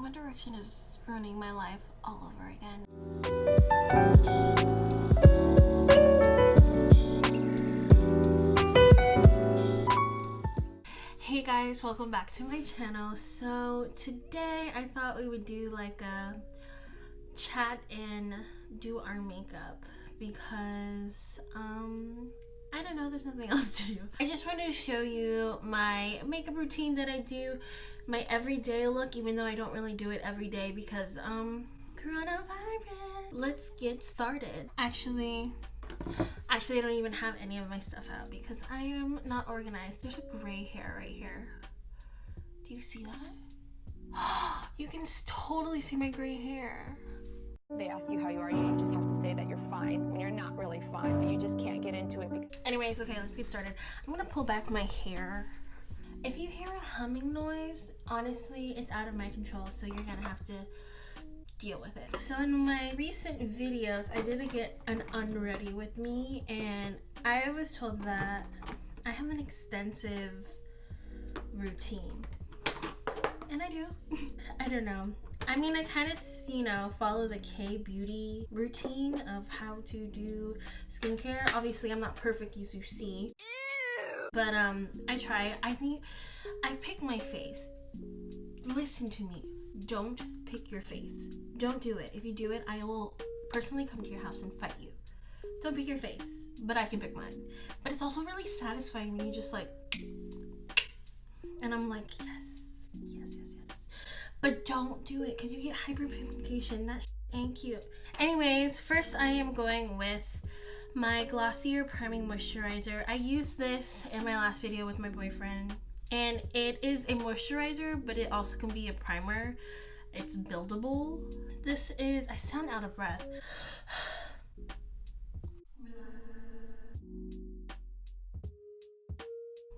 One Direction is ruining my life all over again. Hey guys, welcome back to my channel. So today I thought we would do like a chat and do our makeup because I don't know, there's nothing else to do. I just wanted to show you my makeup routine that I do, my everyday look, even though I don't really do it every day because coronavirus. Let's get started. Actually I don't even have any of my stuff out because I am not organized. There's a gray hair right here. Do you see that? You can totally see my gray hair. They ask you how you are, you just have to say that you're fine when you're not really fine, but you just can't get into it because... Anyways, okay, let's get started. I'm gonna pull back my hair. If you hear a humming noise, honestly, it's out of my control, so you're gonna have to deal with it. So in my recent videos, I did get an unready with me, and I was told that I have an extensive routine. And I do. I don't know. I mean, I kind of, you know, follow the K-beauty routine of how to do skincare. Obviously, I'm not perfect, as you see. But, I try. I pick my face. Listen to me. Don't pick your face. Don't do it. If you do it, I will personally come to your house and fight you. Don't pick your face, but I can pick mine. But it's also really satisfying when you just like, and I'm like, yes. But don't do it because you get hyperpigmentation. That ain't cute. Anyways, first I am going with my Glossier Priming Moisturizer. I used this in my last video with my boyfriend. And it is a moisturizer, but it also can be a primer. It's buildable. This is, I sound out of breath.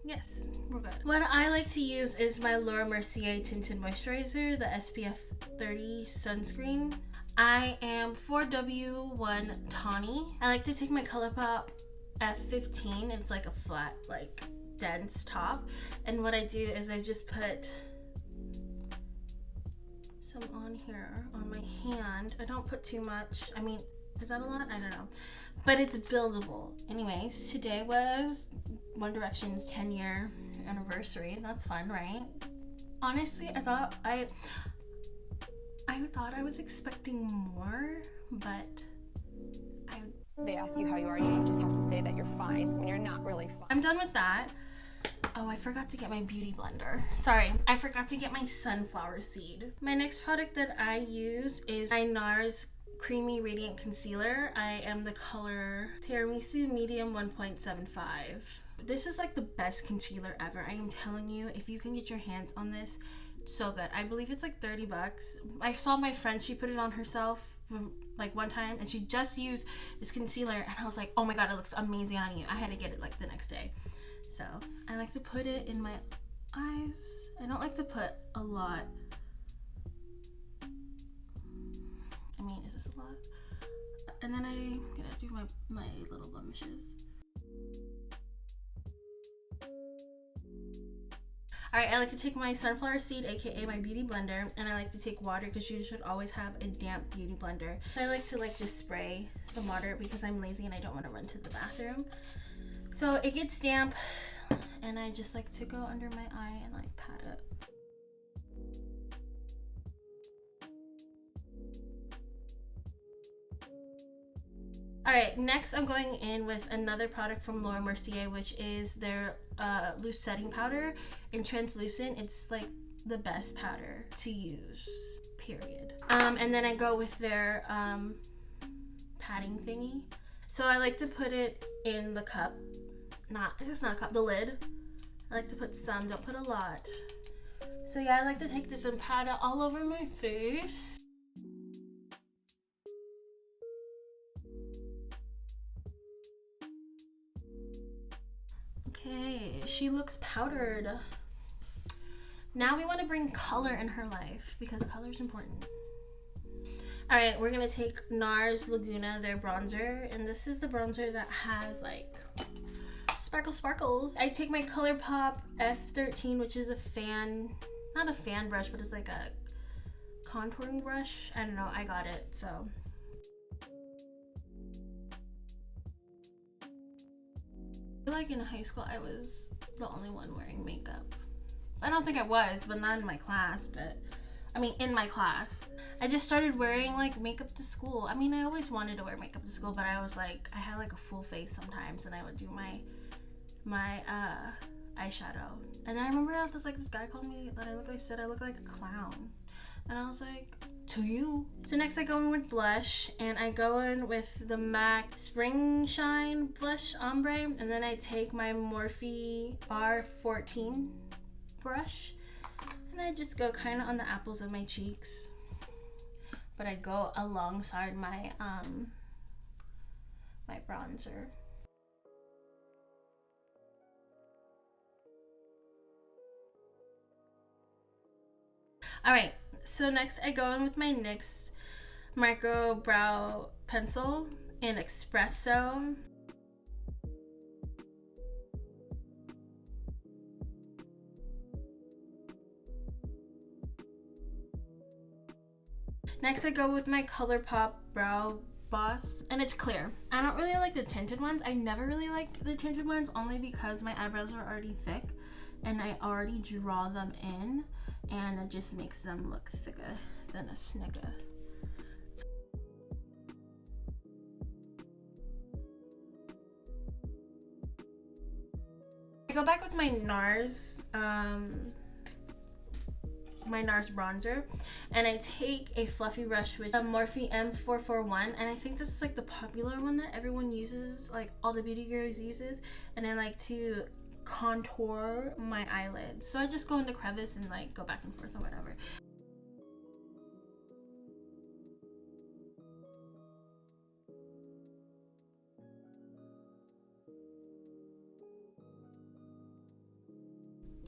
Yes, we're good. What I like to use is my Laura Mercier Tinted Moisturizer, the SPF 30 sunscreen. I am 4W1 Tawny. I like to take my ColourPop F15. It's like a flat, like dense top. And what I do is I just put some on here on my hand. I don't put too much. I mean, is that a lot? I don't know. But it's buildable. Anyways, today was One Direction's 10-year anniversary. That's fun, right? Honestly, I thought I was expecting more, but They ask you how you are, you just have to say that you're fine when you're not really fine. I'm done with that. Oh, I forgot to get my beauty blender. Sorry, I forgot to get my sunflower seed. My next product that I use is my NARS Creamy Radiant Concealer. I am the color Tiramisu Medium 1.75. This is like the best concealer ever. I am telling you, if you can get your hands on this, so good. I believe it's like 30 bucks. I saw my friend, she put it on herself like one time and she just used this concealer and I was like, oh my god, it looks amazing on you. I had to get it like the next day. So I like to put it in my eyes. I don't like to put a lot. I mean, is this a lot? And then I'm gonna do my little blemishes. Alright, I like to take my sunflower seed, aka my beauty blender, and I like to take water because you should always have a damp beauty blender. I like to just spray some water because I'm lazy and I don't want to run to the bathroom. So it gets damp and I just like to go under my eye and like pat it. Alright, next I'm going in with another product from Laura Mercier, which is their loose setting powder in translucent. It's like the best powder to use, period. And then I go with their padding thingy. So I like to put it in the cup. It's not a cup, the lid. I like to put some, don't put a lot. So yeah, I like to take this and pat it all over my face. Okay, she looks powdered. Now we want to bring color in her life because color is important. Alright, we're gonna take NARS Laguna, their bronzer, and this is the bronzer that has like sparkles. I take my ColourPop F13, which is a fan, not a fan brush, but it's like a contouring brush. I don't know, I got it, so. I feel like in high school I was the only one wearing makeup. I don't think I was, but not in my class, but I mean in my class. I just started wearing like makeup to school. I mean, I always wanted to wear makeup to school, but I was like, I had like a full face sometimes, and I would do my eyeshadow. And then I remember this guy called me that I look like a clown. And I was like, to you. So next I go in with blush, and I go in with the MAC Spring Shine Blush Ombre, and then I take my Morphe R14 brush, and I just go kind of on the apples of my cheeks. But I go alongside my my bronzer. Alright, so next I go in with my NYX Micro Brow Pencil in Espresso. Next I go with my ColourPop Brow Boss, and it's clear. I don't really like the tinted ones. I never really liked the tinted ones, only because my eyebrows are already thick and I already draw them in, and it just makes them look thicker than a snigger. I go back with my NARS bronzer, and I take a fluffy brush with a Morphe M441, and I think this is like the popular one that everyone uses, like all the beauty girls uses, and I like to contour my eyelids. So I just go into crevice and like go back and forth or whatever.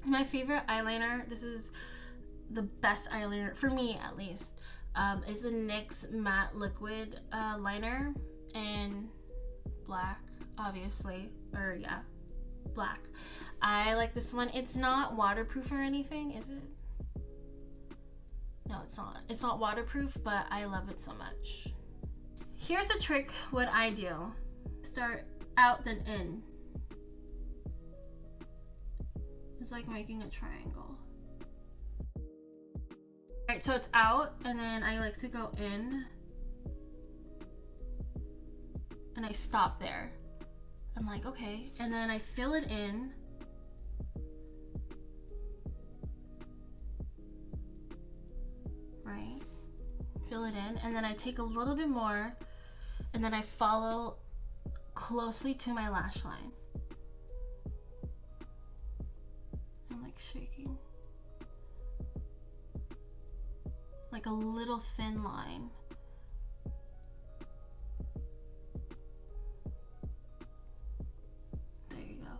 My favorite eyeliner, this is the best eyeliner for me at least, is the NYX matte liquid liner in black, obviously, or yeah, black. I like this one. It's not waterproof or anything, is it? No, it's not. It's not waterproof, but I love it so much. Here's a trick what I do. Start out then in. It's like making a triangle. Alright, so it's out, and then I like to go in and I stop there. I'm like, okay, and then I fill it in. Right? Fill it in, and then I take a little bit more, and then I follow closely to my lash line. I'm like shaking. Like a little thin line. There you go.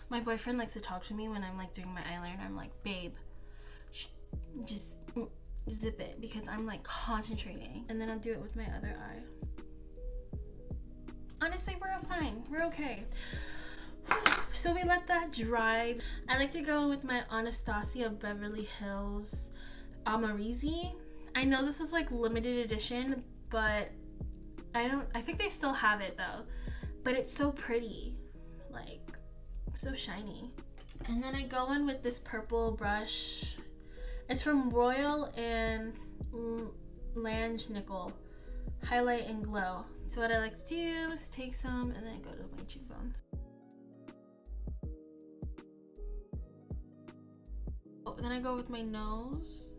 My boyfriend likes to talk to me when I'm like doing my eyeliner. I'm like, babe, just zip it, because I'm like concentrating, and then I'll do it with my other eye. Honestly, we're fine. We're okay. So we let that dry. I like to go with my Anastasia Beverly Hills Amarizi. I know this was like limited edition, but I think they still have it though. But it's so pretty. Like, so shiny. And then I go in with this purple brush. It's from Royal and Lange Nickel. Highlight and Glow. So what I like to do is take some and then go to my cheekbones. Oh, then I go with my nose,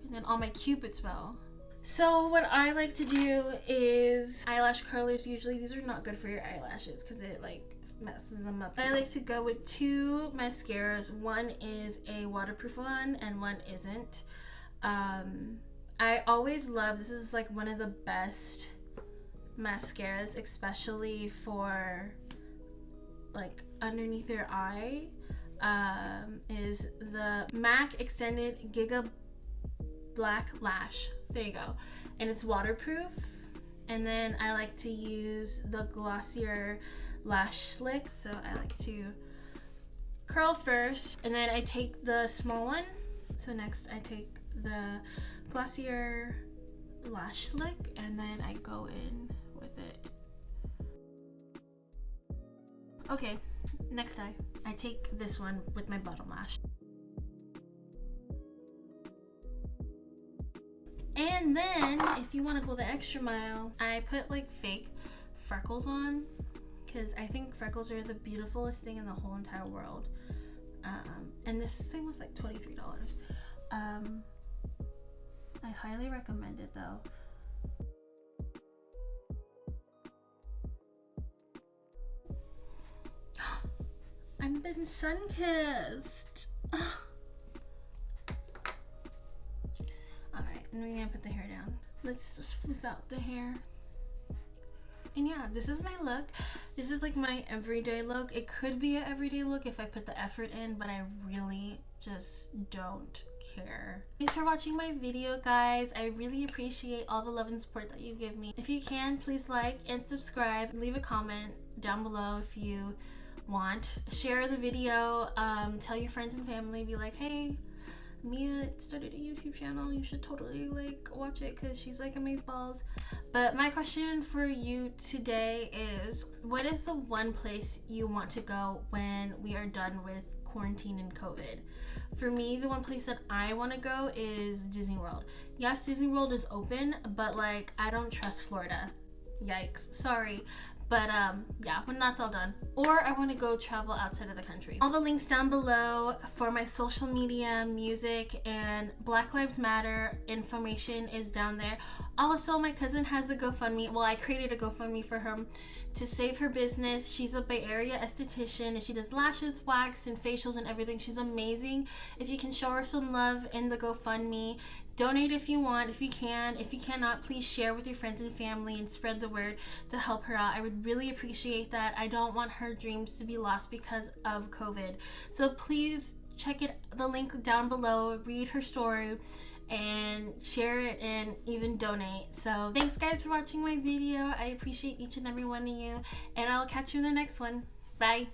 and then on my Cupid's bow. So what I like to do is eyelash curlers. Usually these are not good for your eyelashes because it like messes them up. But I like to go with two mascaras. One is a waterproof one and one isn't. I always love, this is like one of the best mascaras, especially for like underneath your eye, is the MAC Extended Giga Black Lash. There you go. And it's waterproof, And then I like to use the Glossier Lash Slick. So I like to curl first, and then I take the small one. So next I take the Glossier Lash Slick, and then I go in with it. Okay, next I take this one with my bottom lash. And then, if you want to go the extra mile, I put like fake freckles on, because I think freckles are the beautifulest thing in the whole entire world. And this thing was like $23. I highly recommend it though. I've been sun-kissed. Alright, and we're gonna put the hair down. Let's just flip out the hair. And yeah, this is my look. This is like my everyday look. It could be an everyday look if I put the effort in, but I really just don't care. Thanks for watching my video, guys. I really appreciate all the love and support that you give me. If you can, please like and subscribe. Leave a comment down below if you want. Share the video. Tell your friends and family. Be like, hey, Mia started a YouTube channel. You should totally like watch it because she's like amazeballs. But my question for you today is, what is the one place you want to go when we are done with quarantine and COVID? For me, the one place that I want to go is Disney World. Yes, Disney World is open, but like I don't trust Florida. Yikes, sorry. But yeah, when that's all done. Or I want to go travel outside of the country. All the links down below for my social media, music, and Black Lives Matter information is down there. Also, my cousin has a GoFundMe. Well, I created a GoFundMe for her to save her business. She's a Bay Area esthetician and she does lashes, wax, and facials and everything. She's amazing. If you can show her some love in the GoFundMe, donate if you want, if you can. If you cannot, please share with your friends and family and spread the word to help her out. I would really appreciate that. I don't want her dreams to be lost because of COVID. So please check the link down below, read her story, and share it and even donate. So thanks guys for watching my video. I appreciate each and every one of you, and I'll catch you in the next one. Bye.